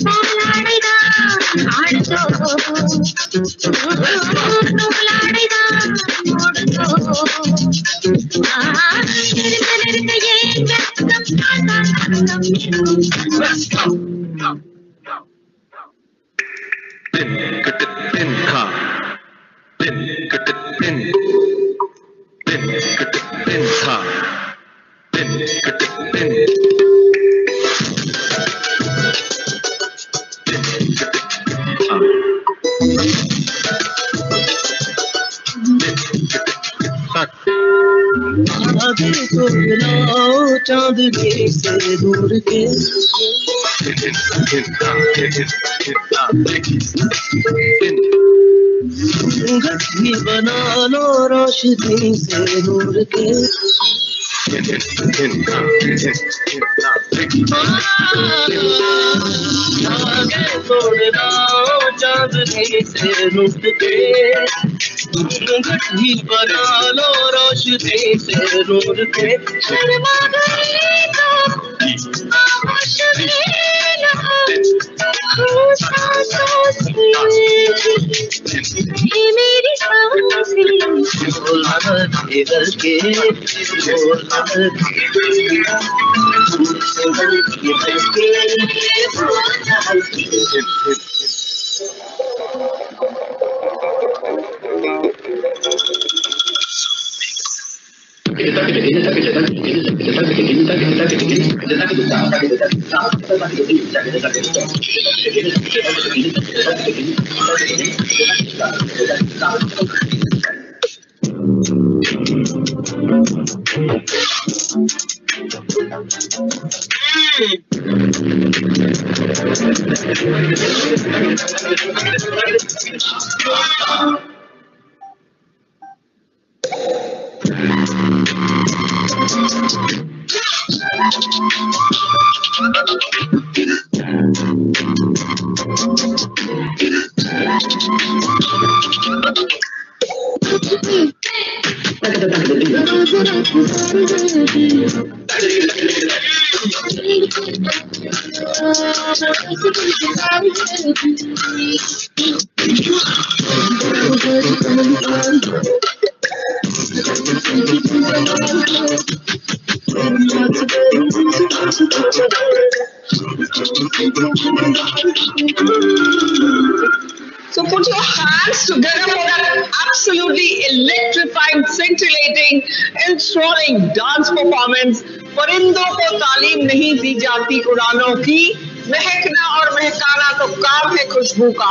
పోలాడిదా ఆడుతో పోలాడిదా మూడుతో నెరక ఏం आगे तो मिलाओ चांदनी से दूर के गठरी बना लो रोशनी से दूर के आगे तोड़ लाओ चांदनी से लुट के गठरी बना लो रोशनी से दूर के शर्मा गई तो खामोश सांसों से ये मेरी सांसें बोला इधर के बोला So put your hands together for that absolutely electrifying, scintillating, enthralling dance performance. परिंदों को तालीम नहीं दी जाती उड़ानों की, महकना और महकाना तो काम है खुशबू का।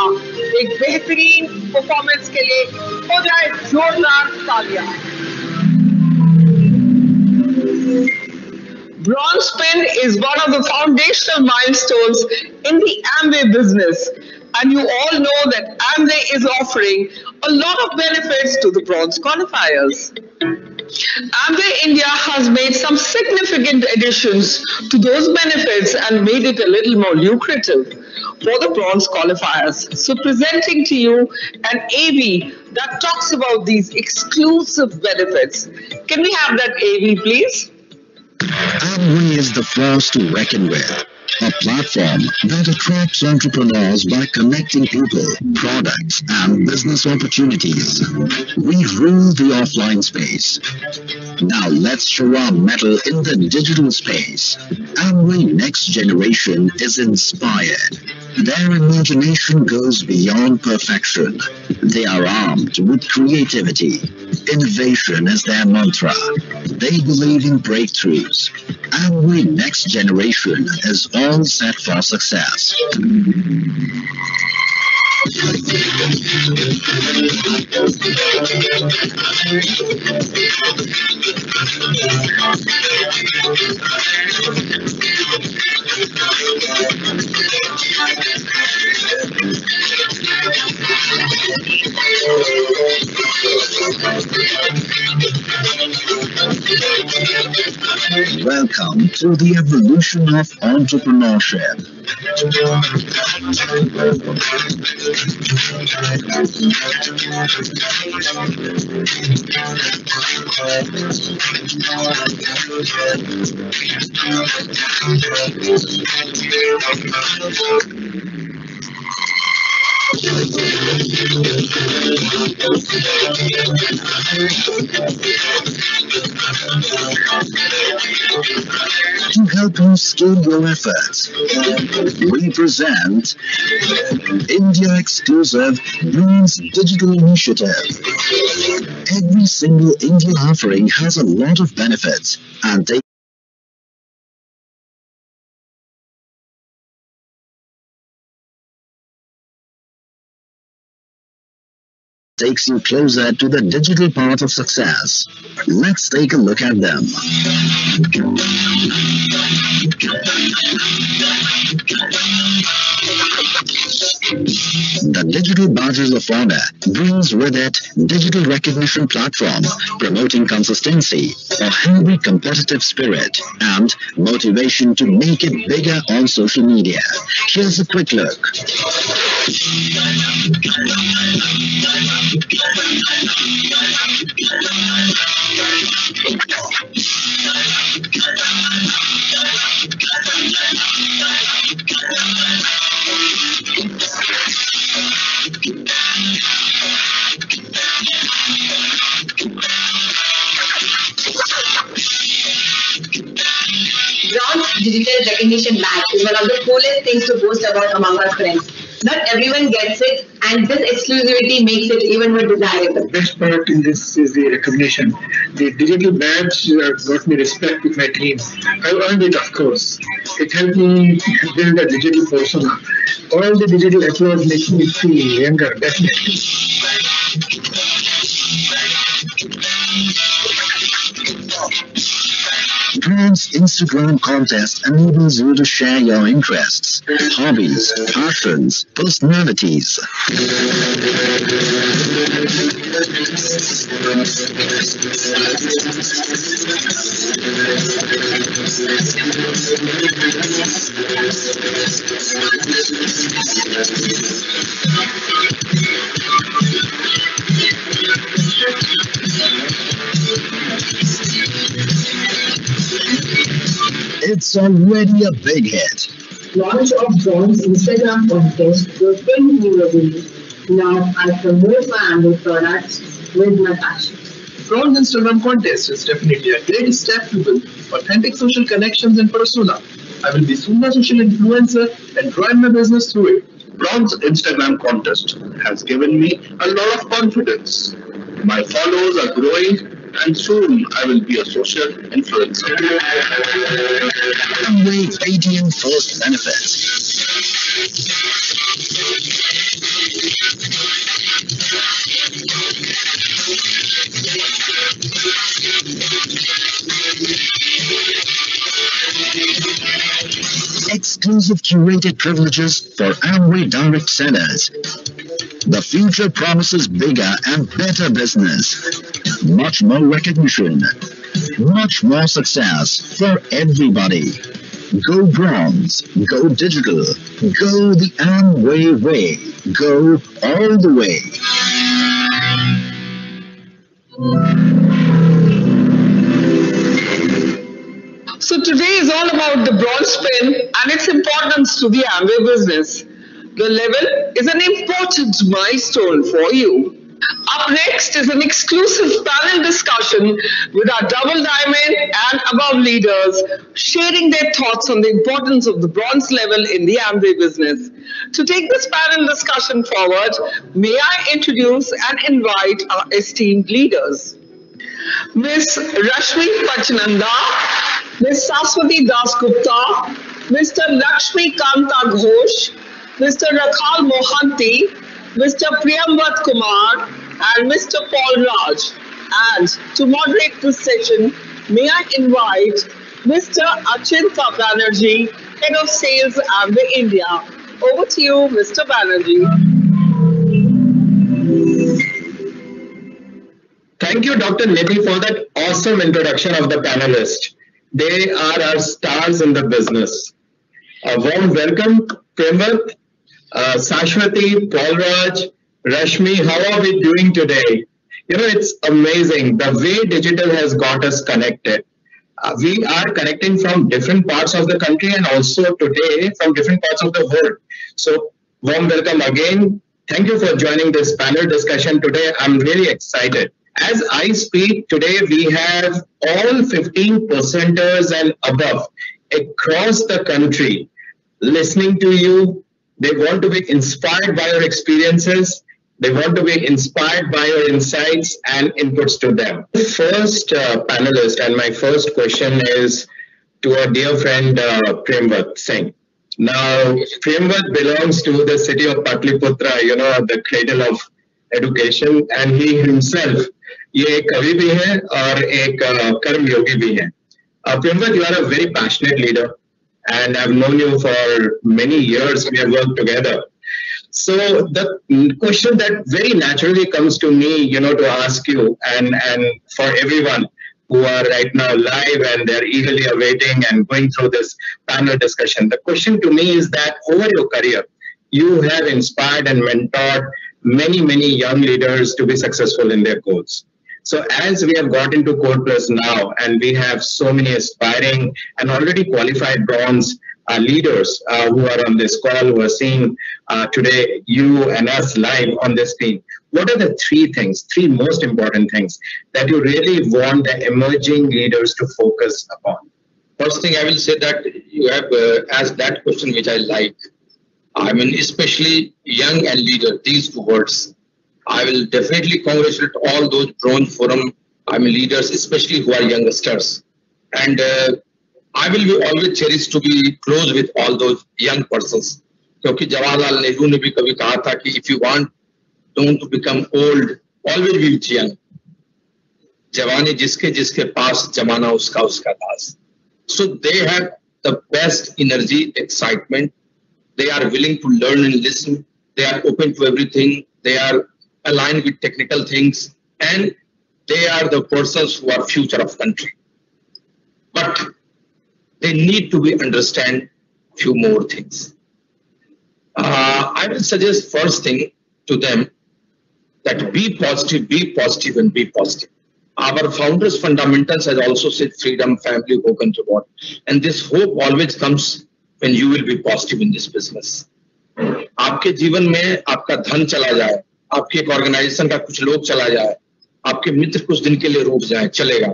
एक बेहतरीन परफॉर्मेंस के लिए हो जाए जोरदार तालियां। Bronze pin is one of the foundational milestones in the Amway business. And you all know that Amway is offering a lot of benefits to the bronze qualifiers. Amway India has made some significant additions to those benefits and made it a little more lucrative for the bronze qualifiers. So presenting to you an AV that talks about these exclusive benefits. Can we have that AV, please? Amway is the force to reckon with. A platform that attracts entrepreneurs by connecting people, products, and business opportunities. We rule the offline space. Now let's show our mettle in the digital space. Amway Next Generation is inspired. Their imagination goes beyond perfection. They are armed with creativity. Innovation is their mantra. They believe in breakthroughs. Amway Next Generation is all set for success. Welcome to the evolution of entrepreneurship. To help you scale your efforts, we present India exclusive Brains Digital Initiative. Every single India offering has a lot of benefits and takes you closer to the digital path of success. Let's take a look at them. The Digital Badges of Honor brings with it digital recognition platform, promoting consistency, a healthy competitive spirit, and motivation to make it bigger on social media. Here's a quick look. Bronze Digital Recognition Badge is one of the coolest things to boast about among our friends. Not everyone gets it, and this exclusivity makes it even more desirable. The best part in this is the recognition. The digital badge got me respect with my team. I earned it, of course. It helped me build a digital persona. All the digital efforts make me feel younger, definitely. Bronze Instagram contest enables you to share your interests, hobbies, passions, personalities. It's already a big hit. Launch of Bronze Instagram contest will bring new revenue. Now I promote my Amway products with my passion. Bronze Instagram contest is definitely a great step to build authentic social connections and persona. I will be soon a social influencer and drive my business through it. Bronze Instagram contest has given me a lot of confidence. My followers are growing and soon I will be a social influencer. Amway Paytm First Benefits. Exclusive curated privileges for Amway direct sellers. The future promises bigger and better business. Much more recognition. Much more success for everybody. Go Bronze. Go digital. Go the Amway way. Go all the way. So today is all about the bronze pin and its importance to the Amway business. The level is an important milestone for you. Up next is an exclusive panel discussion with our double diamond and above leaders sharing their thoughts on the importance of the bronze level in the Amway business. To take this panel discussion forward, may I introduce and invite our esteemed leaders. Ms. Rashmi Pachnanda, Ms. Saswati Das Gupta, Mr. Lakshmi Kanta Ghosh, Mr. Rakhal Mohanty, Mr. Priyamvat Kumar, and Mr. Paul Raj. And to moderate this session, may I invite Mr. Achinta Banerjee, Head of Sales Amway India. Over to you, Mr. Banerjee. Thank you, Dr. Nidhi, for that awesome introduction of the panelists. They are our stars in the business. A warm welcome, Premvat, Sashwati, Paulraj, Rashmi. How are we doing today? You know, it's amazing the way digital has got us connected. We are connecting from different parts of the country and also today from different parts of the world. So, warm welcome again. Thank you for joining this panel discussion today. I'm really excited. As I speak today, we have all 15 percenters and above across the country listening to you. They want to be inspired by your experiences. They want to be inspired by your insights and inputs to them. First panelist and my first question is to our dear friend Premvat Singh. Now, Premvat belongs to the city of Patliputra, you know, the cradle of education, and he himself ये एक कवि भी है और एक कर्म योगी भी है. Premvat, you are a very passionate leader, and I've known you for many years. We have worked together. So the question that very naturally comes to me, you know, to ask you and for everyone who are right now live and they're eagerly awaiting and going through this panel discussion, the question to me is that over your career, you have inspired and mentored many young leaders to be successful in their goals. So as we have got into Core Plus now, and we have so many aspiring and already qualified bronze leaders who are on this call, who are seeing today you and us live on this team, what are the three most important things that you really want the emerging leaders to focus upon? First thing I will say that you have asked that question, which I like. I mean, especially young and leader, these two words. I will definitely congratulate all those bronze forum, leaders, especially who are youngsters. And I will be always cherished to be close with all those young persons. क्योंकि जवाहरलाल नेहरू ने भी कभी कहा था कि if you want don't to become old, always be with young. जवानी जिसके जिसके पास जमाना उसका उसका दास. So they have the best energy, excitement. They are willing to learn and listen. They are open to everything. They are aligned with technical things, and they are the persons who are future of country. But they need to be understand few more things. I will suggest first thing to them that be positive, and be positive. Our founders' fundamentals has also said freedom, family, hope, and reward. And this hope always comes when you will be positive in this business. आपके जीवन में आपका धन चला जाए, आपकी एक organisation का कुछ लोग चला जाए, आपके मित्र कुछ दिन के लिए रूठ जाए, चलेगा.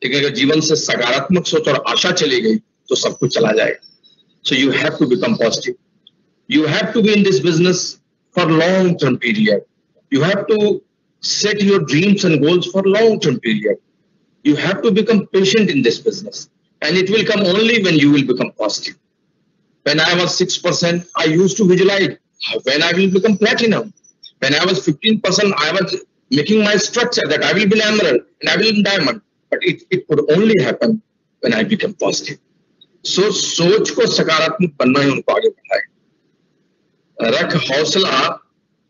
लेकिन अगर जीवन से सकारात्मक सोच और आशा चली गई तो सब कुछ चला जाएगा. So you have to become positive. You have to be in this business for long-term period. You have to set your dreams and goals for long-term period. You have to become patient in this business, and it will come only when you will become positive. When I was 6%, I used to visualize when I will become platinum. When I was 15%, I was making my structure that I will be emerald and I will be diamond. But it could only happen when I become positive. So सोच को सकारात्मक बनना ही उनको आगे बढ़ाए. रख हौसला,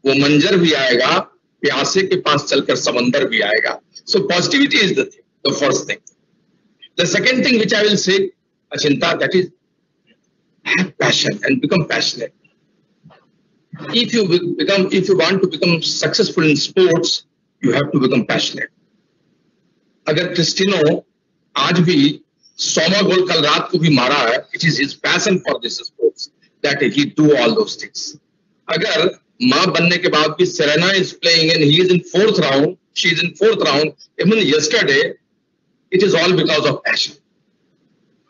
वो मंजर भी आएगा, प्यासे के पास चलकर समंदर भी आएगा. So positivity is the first thing. The second thing which I will say, Achinta, that is have passion and become passionate. If you want to become successful in sports, you have to become passionate. अगर Cristiano आज भी 100वां गोल कल रात को भी मारा है, it is his passion for this sports that he do all those things. अगर मां बनने के बाद भी Serena is playing and he is in 4th round, she is in 4th round, even yesterday, it is all because of passion.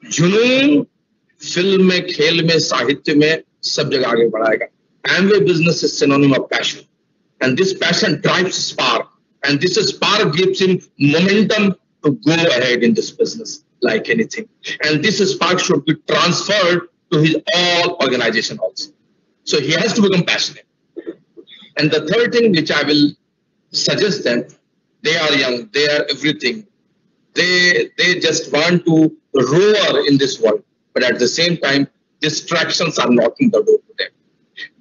जुनून film में, खेल में, साहित्य में सब जगह आगे बढ़ाएगा. Amway business is synonym of passion, and this passion drives spark, and this spark gives him momentum to go ahead in this business like anything. And this spark should be transferred to his all organization also. So he has to become passionate. And the third thing which I will suggest them, they are young, they are everything. They just want to roar in this world, but at the same time, distractions are knocking the door to them.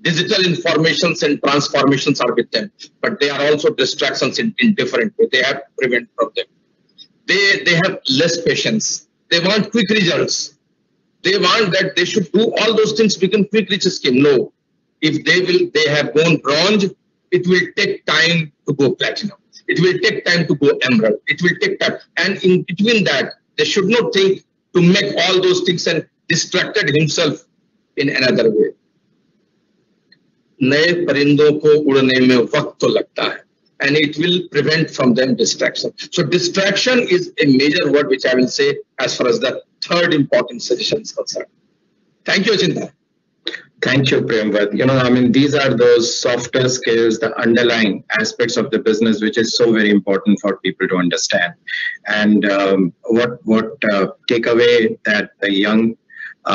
Digital informations and transformations are with them, but they are also distractions in different ways. They have to prevent from them. They have less patience. They want quick results. They want that they should do all those things become quick riches scheme. No. If they have gone bronze, it will take time to go platinum. It will take time to go emerald. It will take time. And in between that, they should not think to make all those things and distracted himself in another way. नए परिंदों को उड़ने में वक्त तो लगता है, and it will prevent from them distraction. So distraction is a major word which I will say as far as the third important suggestion is concerned. Thank you, Achinta. Thank you, Premvrat. I mean, these are those softer skills, the underlying aspects of the business, which is so very important for people to understand. And what takeaway that the young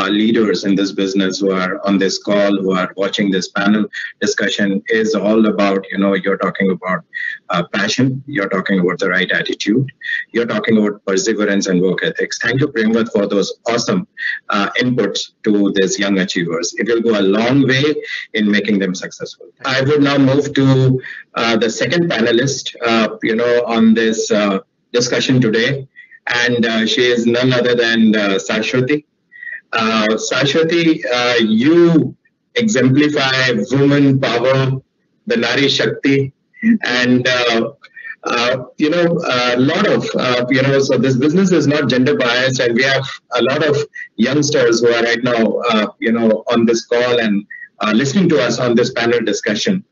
leaders in this business who are on this call, who are watching this panel discussion is all about, you're talking about passion, you're talking about the right attitude, you're talking about perseverance and work ethics. Thank you, Premvrat, for those awesome inputs to these young achievers. It will go a long way in making them successful. I would now move to the second panelist, on this discussion today. And she is none other than Sashwati. Sashwati, you exemplify woman power, the Nari Shakti, and a lot of so this business is not gender biased, and we have a lot of youngsters who are right now on this call and listening to us on this panel discussion.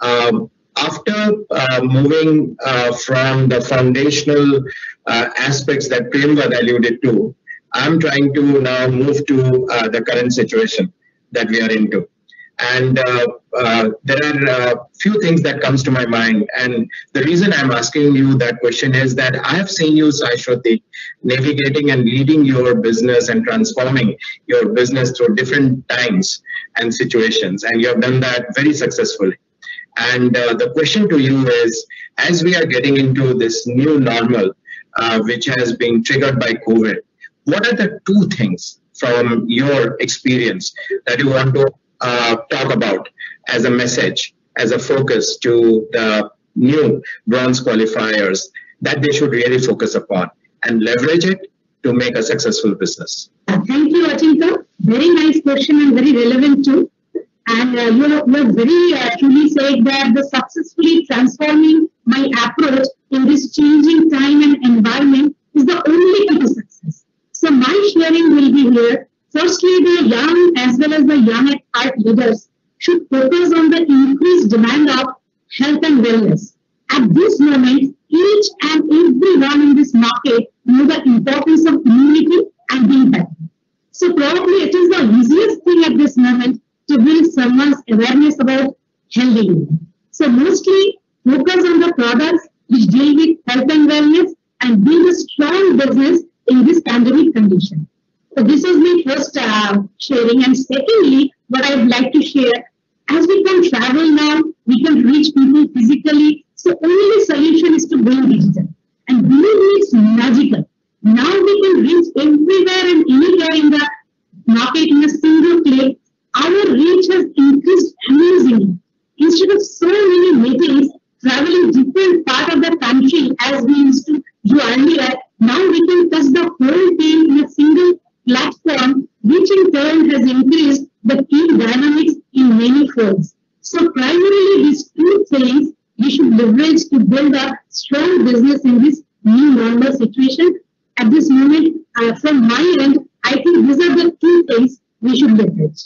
After moving from the foundational aspects that Premvrat alluded to, I'm trying to now move to the current situation that we are into. And there are a few things that comes to my mind. And the reason I'm asking you that question is that I have seen you, Sashwati, navigating and leading your business and transforming your business through different times and situations. And you have done that very successfully. And the question to you is, as we are getting into this new normal, which has been triggered by COVID, what are the two things from your experience that you want to talk about as a message, as a focus to the new bronze qualifiers that they should really focus upon and leverage it to make a successful business? Thank you, Achinta. Very nice question and very relevant too. And you have very truly said that the successfully transforming my approach in this changing time and environment is the only key to success. So my sharing will be here. Firstly, the young as well as the young at heart leaders should focus on the increased demand of health and wellness. At this moment, each and everyone in this market know the importance of immunity and being better. So probably it is the easiest thing at this moment to build someone's awareness about healthy living. So mostly focus on the products which deal with health and wellness and build a strong business in this pandemic condition. So this is my first sharing. And secondly, what I would like to share, as we can travel now, we can reach people physically. So only solution is to go digital. And believe me, it's magical. Now we can reach everywhere and anywhere in the market in a single click. Our reach has increased amazingly. Instead of so many meetings traveling different part of the country as we used to do earlier, now we can touch the whole team in a single platform, which in turn has increased the team dynamics in many folds. So primarily these two things we should leverage to build a strong business in this new normal situation. At this moment, from my end, I think these are the two things we should leverage.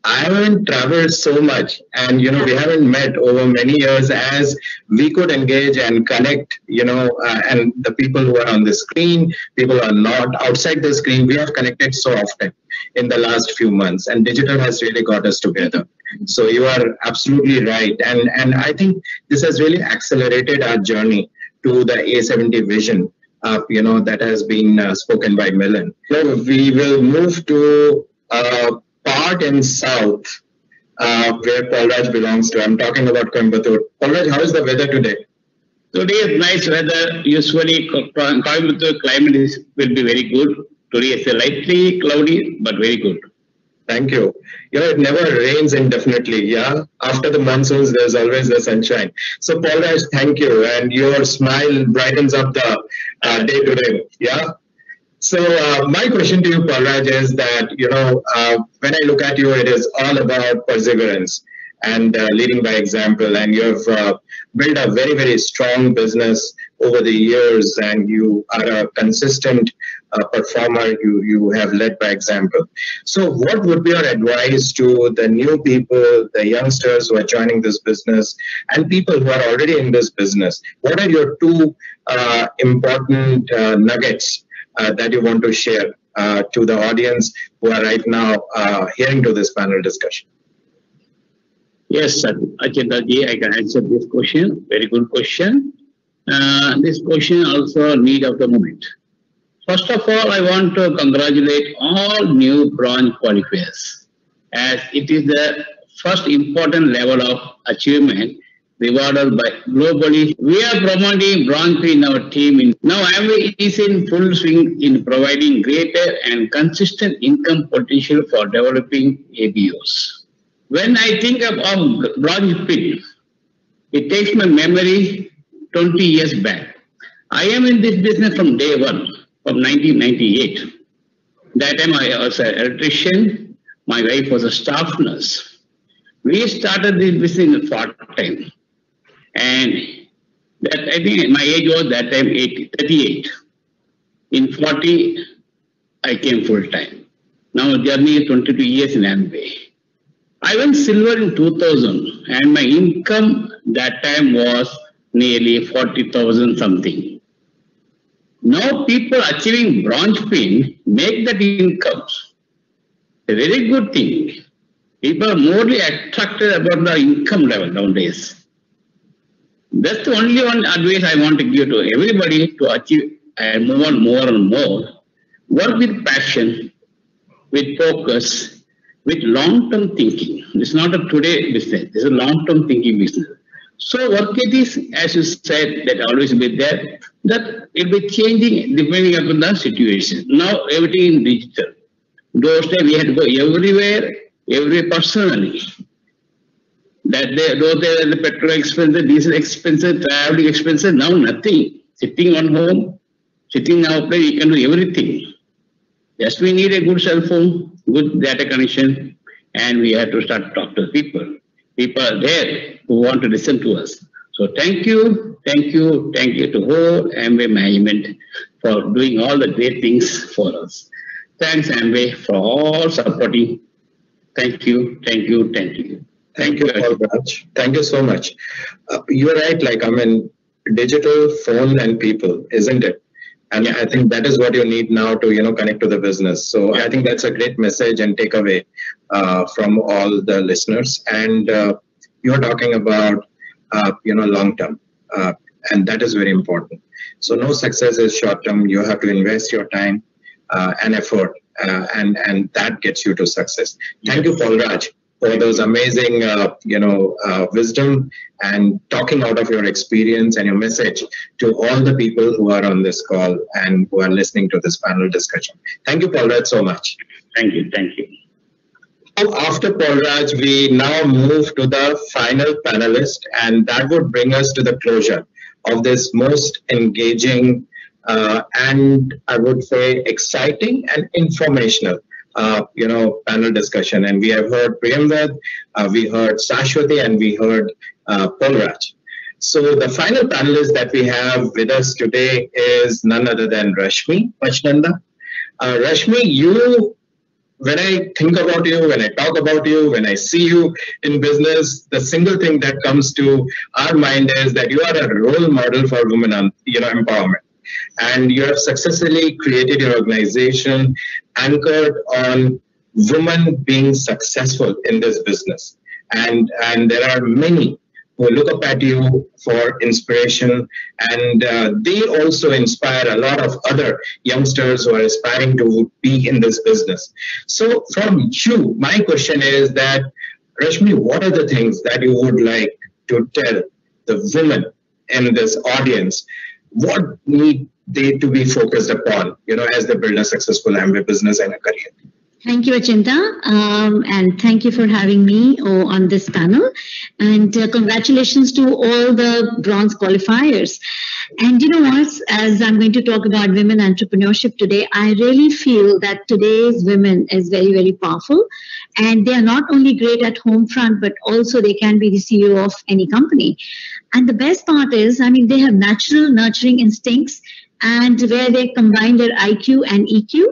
I haven't traveled so much, and we haven't met over many years as we could engage and connect, and the people who are on the screen, people who are not outside the screen, we have connected so often in the last few months, and digital has really got us together. So you are absolutely right, and I think this has really accelerated our journey to the A70 vision, that has been spoken by Milan. So we will move to part in South, where Paul Raj belongs to. I'm talking about Coimbatore. Paul Raj, how is the weather today? Today is nice weather. Usually, Coimbatore climate will be very good. Today is slightly cloudy, but very good. Thank you. It never rains indefinitely, yeah? After the monsoons, there's always the sunshine. So, Paul Raj, thank you. And your smile brightens up the day today, yeah? So my question to you, Paulraj, is that, when I look at you, it is all about perseverance and leading by example. And you have built a very, very strong business over the years, and you are a consistent performer. You have led by example. So what would be your advice to the new people, the youngsters who are joining this business, and people who are already in this business? What are your two important nuggets that you want to share to the audience who are right now hearing to this panel discussion? Yes, sir. Achintaji, I can answer this question. Very good question. This question also need of the moment. First of all, I want to congratulate all new bronze qualifiers, as it is the first important level of achievement rewarded by globally. We are promoting bronze in our team. Now Amway is in full swing in providing greater and consistent income potential for developing ABOs. When I think of bronze pin, it takes my memory 20 years back. I am in this business from day one, from 1998. That time I was an electrician. My wife was a staff nurse. We started this business part-time. And that, I think my age was that time 38. In 40, I came full-time. Now journey is 22 years in Amway. I went silver in 2000, and my income that time was nearly 40,000 something. Now people achieving bronze pin make that income. A very good thing. People are more attracted about the income level nowadays. That's the only one advice I want to give to everybody to achieve and move on more and more. Work with passion, with focus, with long-term thinking. It's not a today business. It's a long-term thinking business. So work it is, as you said, that always be there, that it will be changing depending upon the situation. Now everything is digital. Those days we had to go everywhere personally. That day, those days the petrol expenses, diesel expenses, traveling expenses, now nothing. Sitting on home, sitting now, we can do everything. Just we need a good cell phone, good data connection, and we have to start to talk to people. People are there who want to listen to us. So thank you to whole Amway management for doing all the great things for us. Thanks Amway for all supporting. Thank you. Thank you, Paulraj. Thank you so much. You're right, digital, phone and people, isn't it? And I think that is what you need now to, connect to the business. So I think that's a great message and takeaway from all the listeners. And you're talking about, long term, and that is very important. So no success is short term. You have to invest your time and effort, and that gets you to success. Thank you, Paulraj, for those amazing, wisdom and talking out of your experience and your message to all the people who are on this call and who are listening to this panel discussion. Thank you, Paulraj, so much. Thank you. After Paulraj, we now move to the final panelist, and that would bring us to the closure of this most engaging and I would say exciting and informational panel discussion. And we have heard Priyamved, we heard Sashwati, and we heard Paulraj. So the final panelist that we have with us today is none other than Rashmi Pachnanda. Rashmi, when I think about you, when I talk about you, when I see you in business, the single thing that comes to our mind is that you are a role model for women, empowerment. And you have successfully created your organization anchored on women being successful in this business. And there are many who look up at you for inspiration, and they also inspire a lot of other youngsters who are aspiring to be in this business. So from you, my question is that, Rashmi, what are the things that you would like to tell the women in this audience? What need they to be focused upon, as they build a successful Amway business and a career? Thank you, Achinta, and thank you for having me on this panel. And congratulations to all the bronze qualifiers. And you know what? As I'm going to talk about women entrepreneurship today, I really feel that today's women is very, very powerful. And they are not only great at home front, but also they can be the CEO of any company. And the best part is, I mean, they have natural nurturing instincts and where they combine their IQ and EQ.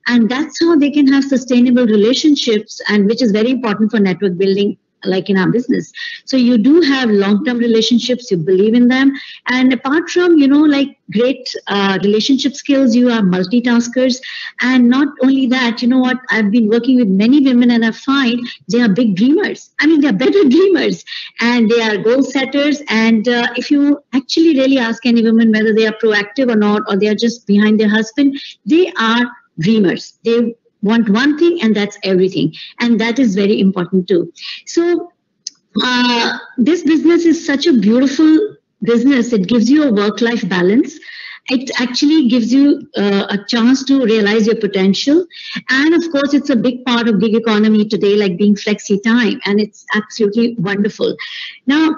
And that's how they can have sustainable relationships, and which is very important for network building, like in our business. So you do have long-term relationships, you believe in them. And apart from, like great relationship skills, you are multitaskers. And not only that, you know what, I've been working with many women and I find they are big dreamers. I mean, they're better dreamers and they are goal setters. And if you actually really ask any woman whether they are proactive or not, or they are just behind their husband, they are dreamers. They want one thing and that's everything, and that is very important too. So this business is such a beautiful business. It gives you a work-life balance. It actually gives you a chance to realize your potential, and of course it's a big part of gig economy today, like being flexi time, and it's absolutely wonderful. Now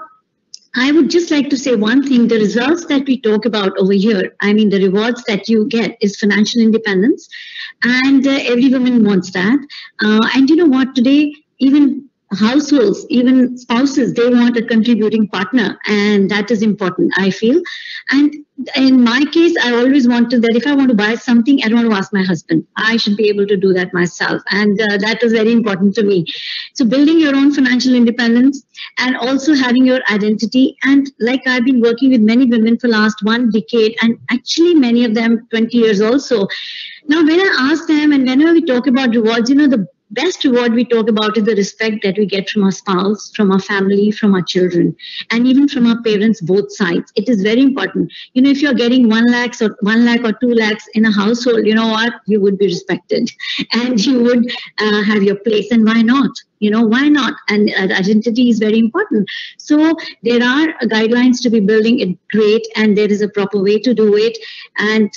I would just like to say one thing. The results that we talk about over here, I mean, the rewards that you get is financial independence, and every woman wants that. And you know what, today, even households, even spouses, they want a contributing partner, and that is important, I feel. And in my case, I always wanted that if I want to buy something, I don't want to ask my husband. I should be able to do that myself, and that is very important to me. So building your own financial independence and also having your identity. And like I've been working with many women for last 1 decade, and actually many of them 20 years also. Now, when I ask them, and whenever we talk about rewards, the best reward we talk about is the respect that we get from our spouse, from our family, from our children, and even from our parents, both sides. It is very important. If you're getting 1 lakh or 1 lakh or 2 lakhs in a household, you know what? You would be respected and you would have your place. And why not? Why not? And identity is very important. So there are guidelines to be building it great, and there is a proper way to do it. And,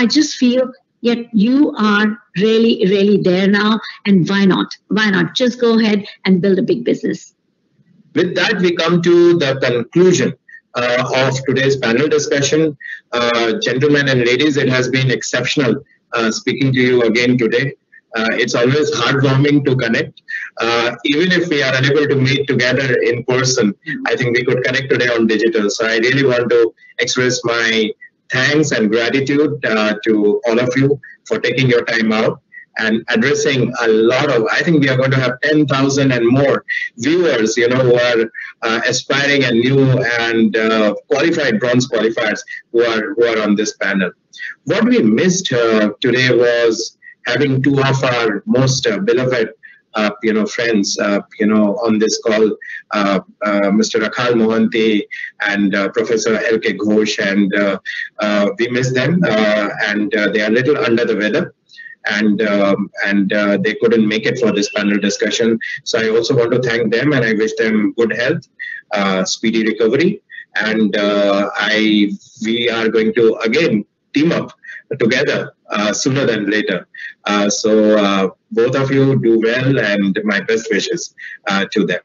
I just feel yet you are really, really there now. And why not? Why not? Just go ahead and build a big business. With that, we come to the conclusion of today's panel discussion. Gentlemen and ladies, it has been exceptional speaking to you again today. It's always heartwarming to connect. Even if we are unable to meet together in person, I think we could connect today on digital. So I really want to express my thanks and gratitude to all of you for taking your time out and addressing a lot of, I think we are going to have 10,000 and more viewers, who are aspiring and new and qualified bronze qualifiers who are on this panel. What we missed today was having two of our most beloved friends, on this call, Mr. Rakhal Mohanty and Professor L.K. Ghosh, and we miss them, and they are a little under the weather, and they couldn't make it for this panel discussion. So I also want to thank them, and I wish them good health, speedy recovery, and we are going to again team up together sooner than later. So both of you do well, and my best wishes to them.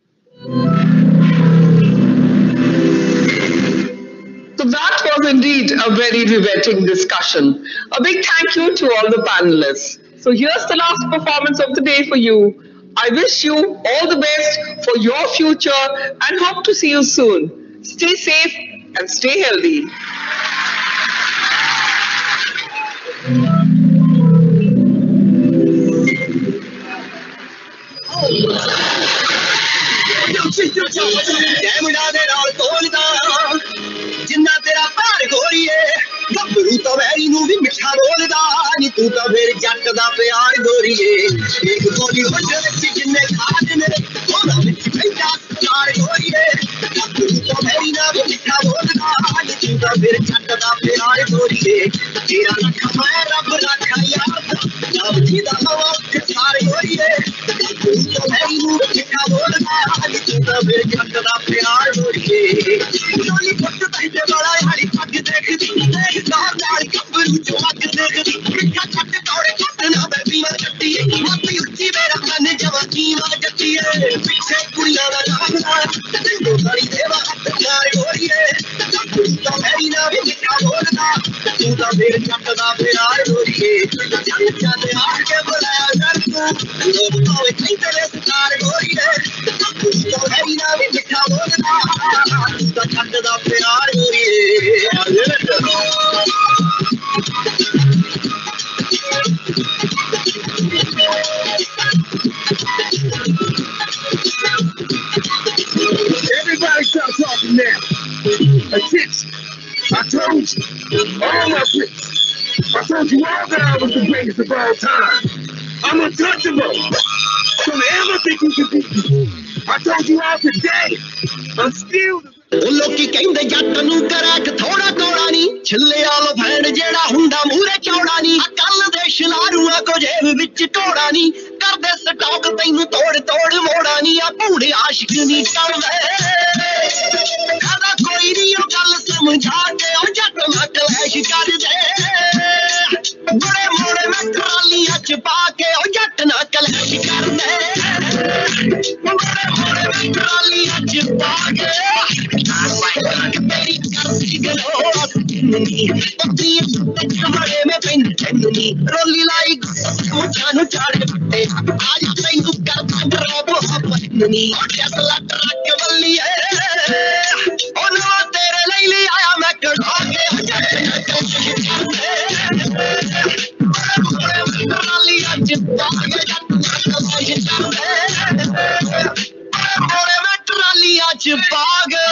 So that was indeed a very riveting discussion. A big thank you to all the panelists. So here's the last performance of the day for you. I wish you all the best for your future and hope to see you soon. Stay safe and stay healthy. जिन्ना तेरा पार गोरीए गबरू तो vary नू भी मिठा बोलदा नी तू तो फिर जट दा प्यार गोरीए एक गोली वड्डे विच जिन्ने खा देने ओदा विच पैंदा प्यार गोरीए गबरू तो वैरी ना भी मिठा बोलदा नी तू तो फिर जट दा प्यार गोरीए तेरा लख मैं रब रखा याद जब जीदा हवा के सार गोरीए गबरू तो वैरी नू भी मिठा बोलदा नी तू तो फिर जट दा प्यार गोरीए गोली फट ते बड़ा यारी पग देख देख सार नाल गबरू जो अग देख मिठा छट तोड़े कटना बेबी मैं कट्टी मापी उच्ची मेरा मन जवा की मां जट्टी पीछे कुड़ियां दा नाम ना ते तो सारी देवा हाथ मार गोरीए तो मेरी ना भी मिठा ਦਾ ਤੂੰ ਤਾਂ ਫੇਰ ਜੱਟ ਦਾ ਪਿਆਰ ਗੋਰੀਏ ਚੱਲ ਚੱਲ ਆ ਕੇ ਬੁਲਾਇਆ ਕਰ ਤੂੰ ਲੋਕ ਭਾਵੇਂ ਕਹਿੰਦੇ ਨੇ ਸਕਾਰ ਗੋਰੀਏ ਤੂੰ ਤਾਂ ਹੈਰੀ ਨਾ ਵੀ ਮਿੱਠਾ ਬੋਲਦਾ ਤੂੰ ਤਾਂ ਜੱਟ ਦਾ ਪਿਆਰ ਗੋਰੀਏ Everybody stop talking now. Attention. I told you, all my friends. I told you all that I was the greatest of all time. I'm untouchable. Don't ever think you can beat me. I told you all today. I'm still the ਉਹ ਲੋਕੀ ਕਹਿੰਦੇ ਜੱਟ ਨੂੰ crack ਥੋੜਾ ਕੋੜਾ ਨਹੀਂ ਛਿੱਲੇ ਵਾਲਾ fan ਜਿਹੜਾ ਹੁੰਦਾ ਮੂਹਰੇ ਚੌੜਾ ਨਹੀਂ ਕੱਲ ਦੇ ਸ਼ਲਾਰੂਆਂ ਕੋ ਜੇਬ ਵਿੱਚ ਢੋੜਾ ਨਹੀਂ ਕਰਦੇ ਸਟਾਕ ਤੈਨੂੰ ਤੋੜ ਤੋੜ ਮੋੜਾ ਨਹੀਂ ਆ ਭੂੜੇ ਆਸ਼ਿਕ ਨਹੀਂ ਟਲਦੇ ਖਾਦਾ ਕੋਈ ਨਹੀਂ ਉਹ ਗੱਲ ਸਮਝਾ ਕੇ ਉਹ ਜੱਟ ਨਾ ਕਲੈਸ਼ ਕਰਦੇ ਬੜੇ ਮੋੜੇ ਮੈਂ ਟਰਾਲੀਆਂ ਚ ਪਾ ਕੇ ਉਹ ਜੱਟ ਨਾ ਕਲੈਸ਼ ਕਰਦੇ ਬੜੇ ਮੋੜੇ ਮੈਂ ਟਰਾਲੀਆਂ ਚ ਪਾ ਕੇ रोली लाई मुझानु चाड़े बट्टे आज तैनू कर ड्रॉप हपनी टेस्ला ट्रक बल्ली है ओ नो तेरे लिए ले आया मैं कढ़ा के ट्राली आज बागे मैं ट्राली आज बागे